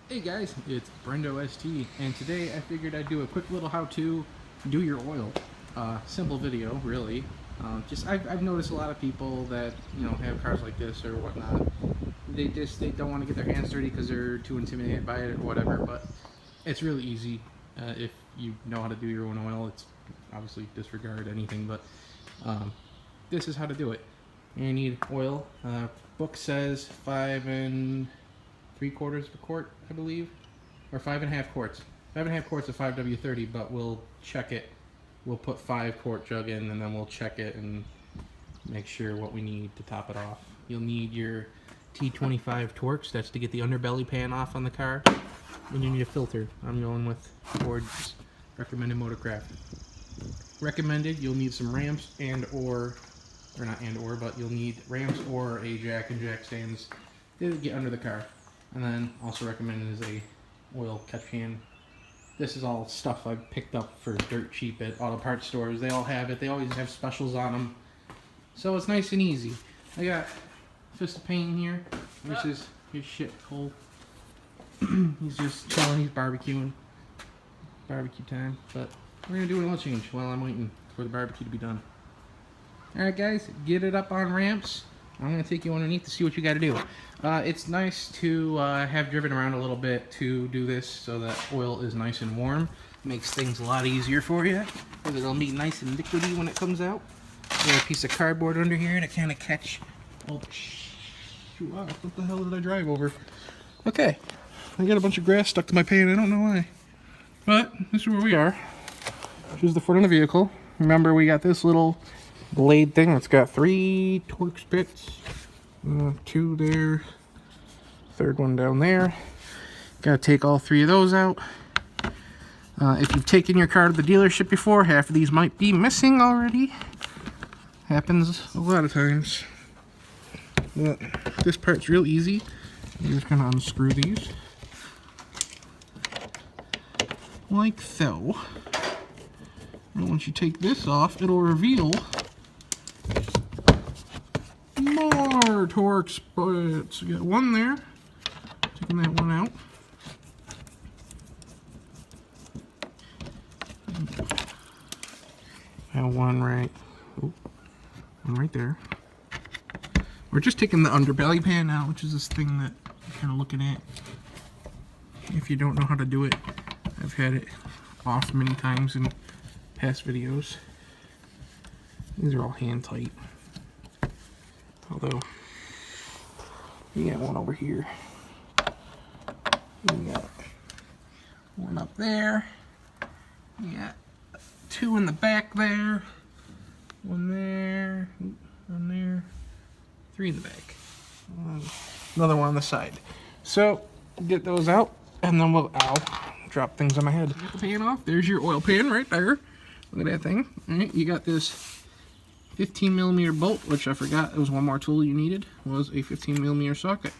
Hey guys, it's Brendo ST, and today I figured I'd do a quick little how-to do your oil. Simple video, really. I've noticed a lot of people that have cars like this or whatnot. They don't want to get their hands dirty because they're too intimidated by it or whatever. But it's really easy if you know how to do your own oil. It's obviously disregard anything, but this is how to do it. You need oil. Book says 5 3/4 of a quart, I believe, or 5.5 quarts. 5.5 quarts of 5W30, but we'll check it. We'll put 5-quart jug in, and then we'll check it and make sure what we need to top it off. You'll need your T25 Torx. That's to get the underbelly pan off on the car. And you need a filter. I'm going with Ford's recommended Motorcraft. Recommended. You'll need some ramps but you'll need ramps or a jack and jack stands to get under the car. And then also recommended is a oil catch can. This is all stuff I picked up for dirt cheap at auto parts stores. They all have it. They always have specials on them. So it's nice and easy. I got Fist of Pain here. This is his shit hole. He's just chilling. He's barbecuing. Barbecue time. But we're going to do an oil change while I'm waiting for the barbecue to be done. Alright guys, get it up on ramps. I'm going to take you underneath to see what you got to do. It's nice to have driven around a little bit to do this so that oil is nice and warm. Makes things a lot easier for you because it'll be nice and liquidy when it comes out. Got a piece of cardboard under here to kind of catch. Oh, shoot, wow, what the hell did I drive over? Okay, I got a bunch of grass stuck to my pan. I don't know why. But this is where we are. Here's the front of the vehicle. Remember, we got this little blade thing. It's got 3 Torx bits. 2 there. Third one down there. Gotta take all 3 of those out. If you've taken your car to the dealership before, half of these might be missing already. Happens a lot of times. But this part's real easy. You're just gonna unscrew these. Like so. And once you take this off, it'll reveal more Torx bits. You got one there. Taking that one out. Got one right. Oh, one right there. We're just taking the underbelly pan out, which is this thing that you're kind of looking at. If you don't know how to do it, I've had it off many times in past videos. These are all hand tight. Although, you got one over here. You got one up there. You got 2 in the back there. One there. One there. 3 in the back. Another one on the side. So, get those out, and then we'll, drop things on my head. Get the pan off. There's your oil pan right there. Look at that thing. Alright, you got this 15mm bolt, which I forgot there was one more tool you needed, was a 15mm socket.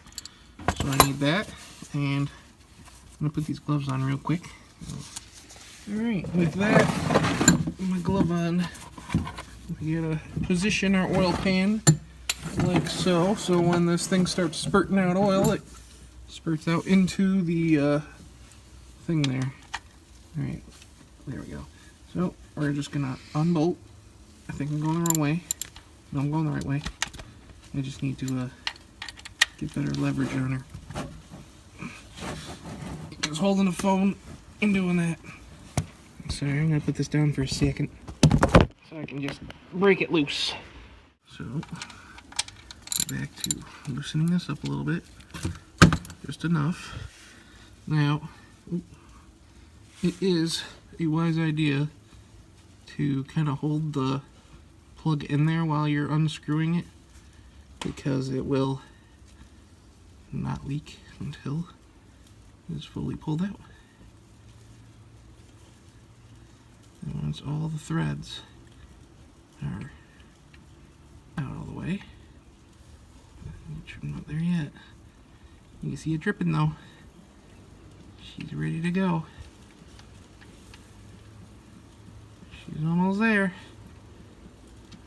So I need that, and I'm going to put these gloves on real quick. Alright, with that, my glove on, we gotta position our oil pan like so, so when this thing starts spurting out oil, it spurts out into the thing there. Alright, there we go. So, we're just going to unbolt. I think I'm going the wrong way. No, I'm going the right way. I just need to get better leverage on her. Just holding the phone and doing that. Sorry, I'm going to put this down for a second so I can just break it loose. So, back to loosening this up a little bit. Just enough. Now, it is a wise idea to kind of hold the plug in there while you're unscrewing it, because it will not leak until it's fully pulled out. And once all the threads are out all the way, not there yet. You can see it dripping though. She's ready to go. She's almost there.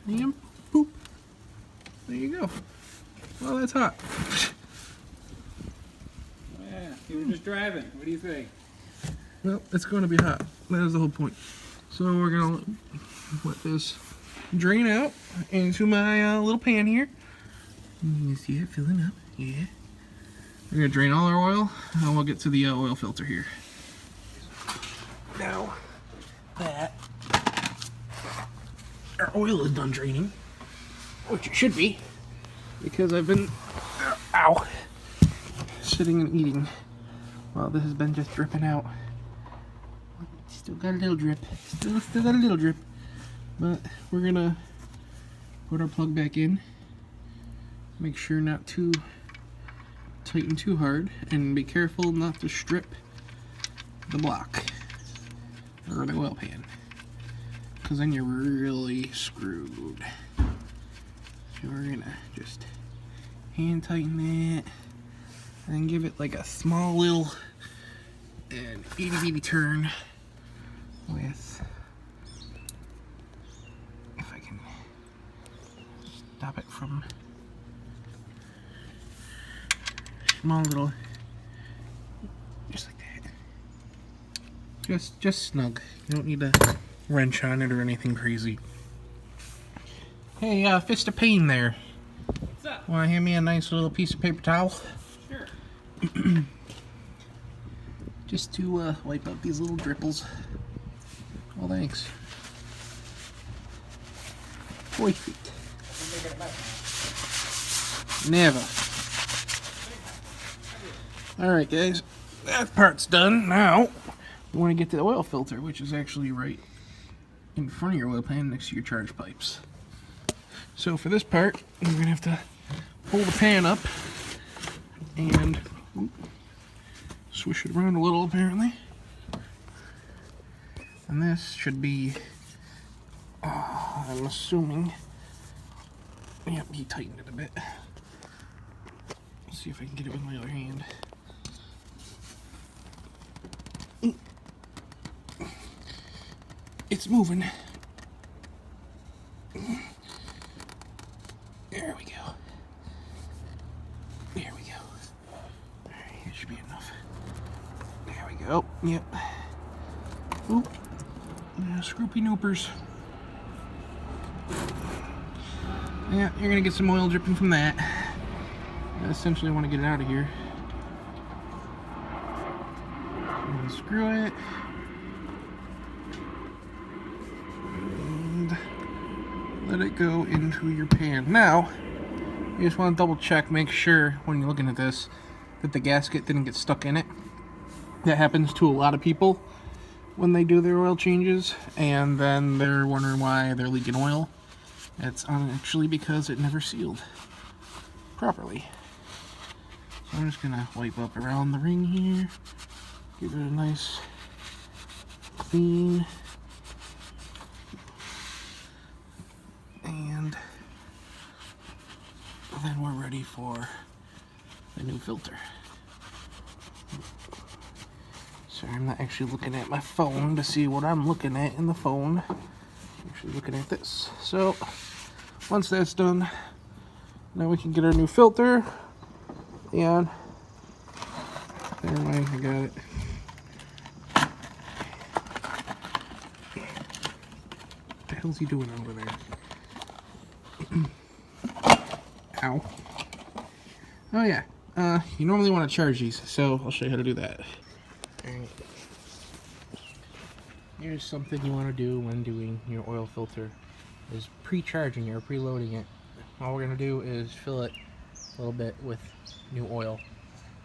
And boop. There you go. Well, that's hot. You were just driving. What do you think? Well, it's going to be hot. That is the whole point. So we're going to let this drain out into my little pan here. You see it filling up? Yeah. We're going to drain all our oil, and we'll get to the oil filter here. Now that our oil is done draining, which it should be, because I've been, sitting and eating while this has been just dripping out. Still got a little drip. Still got a little drip. But we're gonna put our plug back in. Make sure not to tighten too hard, and be careful not to strip the block or the oil pan, because then you're really screwed. So we're gonna just hand tighten that, and then give it like a small little and itty bitty turn with, if I can stop it from, small little, just like that. Just snug. You don't need to wrench on it or anything crazy. Hey, Fist of Pain there. What's up? Want to hand me a nice little piece of paper towel? Sure. Just to wipe out these little dripples. Well, thanks. Boy feet. Never. Alright guys, that part's done. Now, you want to get to the oil filter, which is actually right in front of your oil pan next to your charge pipes. So for this part, you're going to have to pull the pan up and swish it around a little, apparently. And this should be, I'm assuming, yep, he tightened it a bit. Let's see if I can get it with my other hand. It's moving. There we go. There we go. Alright, it should be enough. There we go. Yep. Oop. Scroopy noopers. Yeah, you're gonna get some oil dripping from that. I essentially want to get it out of here. Unscrew it. And let it go into your pan. Now, you just want to double check, make sure when you're looking at this that the gasket didn't get stuck in it. That happens to a lot of people when they do their oil changes, and then they're wondering why they're leaking oil. It's actually because it never sealed properly. So I'm just gonna wipe up around the ring here, give it a nice clean, and then we're ready for the new filter. Sorry, I'm not actually looking at my phone to see what I'm looking at in the phone. I'm actually looking at this. So once that's done, now we can get our new filter. And never mind, I got it. What the hell's he doing over there? Ow. Oh yeah, you normally want to charge these, so I'll show you how to do that. Alright. Here's something you want to do when doing your oil filter, is pre-charging it or preloading it. All we're going to do is fill it a little bit with new oil,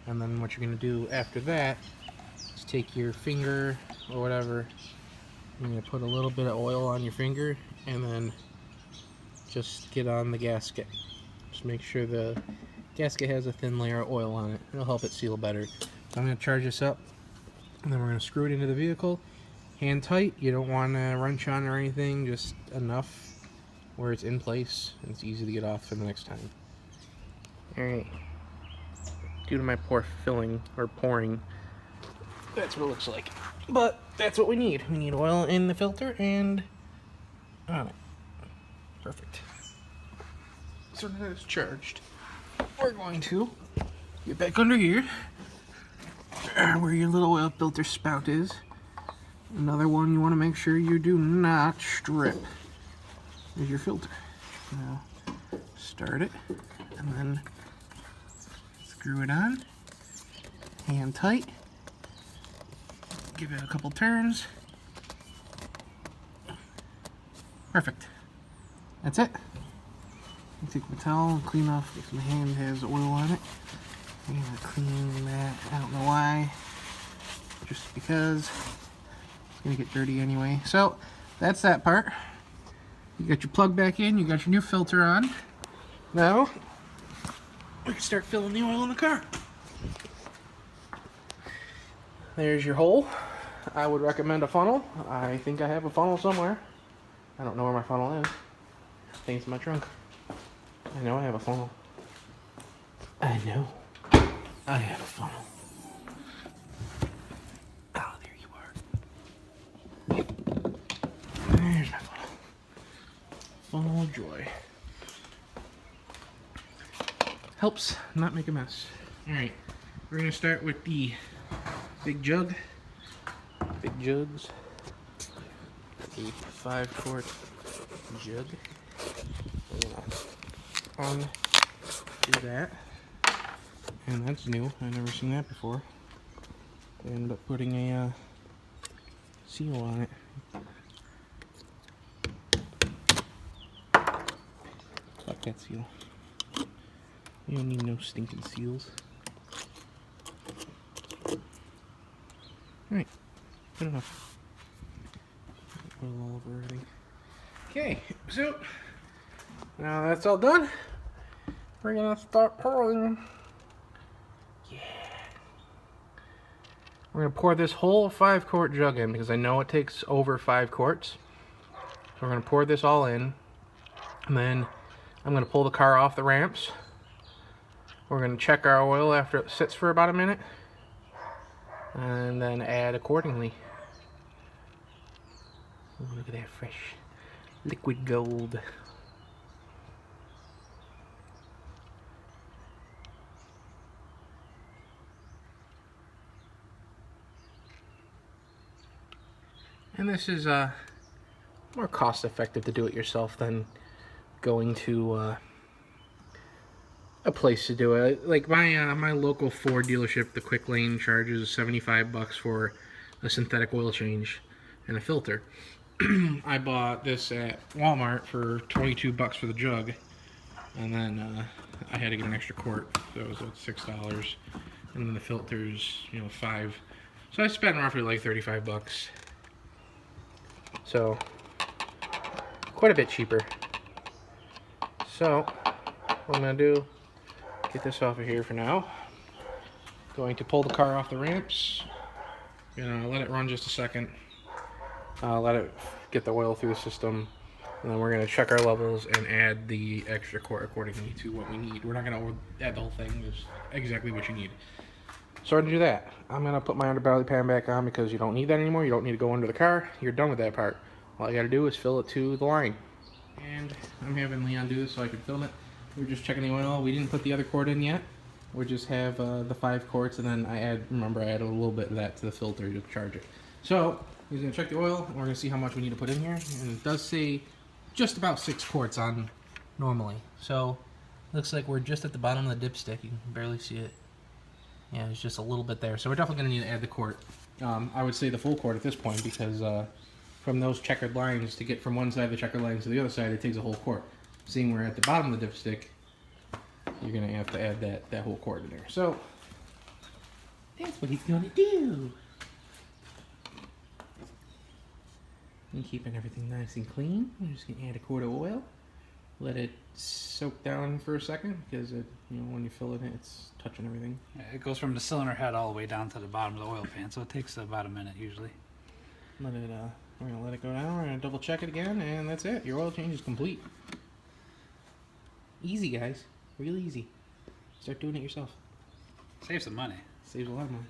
and then what you're going to do after that is take your finger or whatever, you're going to put a little bit of oil on your finger and then just get on the gasket. Just make sure the gasket has a thin layer of oil on it. It'll help it seal better. So I'm going to charge this up, and then we're going to screw it into the vehicle. Hand tight, you don't want to wrench on or anything, just enough where it's in place and it's easy to get off for the next time. Alright, due to my poor filling, or pouring, that's what it looks like. But that's what we need. We need oil in the filter and on it. Perfect. So now it's charged. We're going to get back under here where your little oil filter spout is. Another one you want to make sure you do not strip is your filter. Now start it and then screw it on, hand tight, give it a couple turns. Perfect. That's it. I take my towel and clean off because my hand has oil on it. I'm gonna clean that. I don't know why. Just because it's gonna get dirty anyway. So that's that part. You got your plug back in. You got your new filter on. Now we can start filling the oil in the car. There's your hole. I would recommend a funnel. I think I have a funnel somewhere. I don't know where my funnel is. I think it's in my trunk. I know I have a funnel. I know I have a funnel. Oh, there you are. There's my funnel. Funnel of joy. Helps not make a mess. Alright, we're going to start with the big jug. Big jugs. A 5-quart jug. We're going to undo that. And that's new. I've never seen that before. I ended up putting a seal on it. Fuck that seal. You don't need no stinking seals. Alright, good enough. Oil all over everything. Okay, so now that's all done. We're gonna start pouring. Yeah. We're gonna pour this whole 5-quart jug in because I know it takes over 5 quarts. So we're gonna pour this all in, and then I'm gonna pull the car off the ramps. We're gonna check our oil after it sits for about a minute, and then add accordingly. Ooh, look at that fresh liquid gold. And this is more cost effective to do it yourself than going to a place to do it. Like my local Ford dealership, the Quick Lane, charges $75 for a synthetic oil change and a filter. I bought this at Walmart for $22 for the jug, and then I had to get an extra quart, so it was like $6, and then the filters, you know, $5. So I spent roughly like $35. So quite a bit cheaper. So what I'm gonna do, get this off of here for now. Going to pull the car off the ramps. Let it run just a second. Let it get the oil through the system, and then we're going to check our levels and add the extra quart accordingly to what we need. We're not going to add the whole thing, just exactly what you need. So to do that, I'm going to put my underbelly pan back on because you don't need that anymore. You don't need to go under the car. You're done with that part. All you got to do is fill it to the line. And I'm having Leon do this so I can film it. We're just checking the oil. We didn't put the other quart in yet. We just have the 5 quarts, and then I added a little bit of that to the filter to charge it. So he's going to check the oil, and we're going to see how much we need to put in here. And it does say just about 6 quarts on normally. So looks like we're just at the bottom of the dipstick. You can barely see it. Yeah, it's just a little bit there. So we're definitely going to need to add the quart. I would say the full quart at this point because from those checkered lines to get from one side of the checkered lines to the other side, it takes a whole quart. Seeing we're at the bottom of the dipstick, you're going to have to add that whole quart in there. So that's what he's going to do. And keeping everything nice and clean, we're just going to add a quart of oil. Let it soak down for a second because when you fill it in, it's touching everything. Yeah, it goes from the cylinder head all the way down to the bottom of the oil pan, so it takes about a minute usually. We're gonna let it go down. We're gonna double check it again, and that's it. Your oil change is complete. Easy, guys. Real easy. Start doing it yourself. Save some money. Saves a lot of money.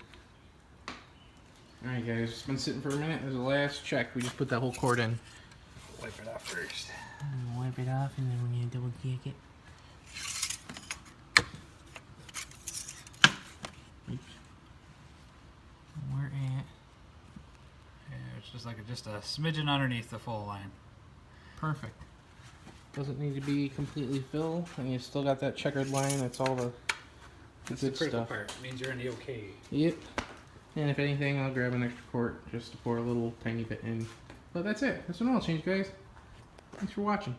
All right, guys. It's been sitting for a minute. As a last check, we just put that whole quart in. Wipe it off first. Wipe it off, and then we're gonna double check it. Oops. just like just a smidgen underneath the full line. Perfect. Doesn't need to be completely filled, and you still got that checkered line. That's all the That's the good critical stuff. part. It means you're in the okay. Yep. And if anything, I'll grab an extra quart just to pour a little tiny bit in. But that's it. That's an oil change, guys. Thanks for watching.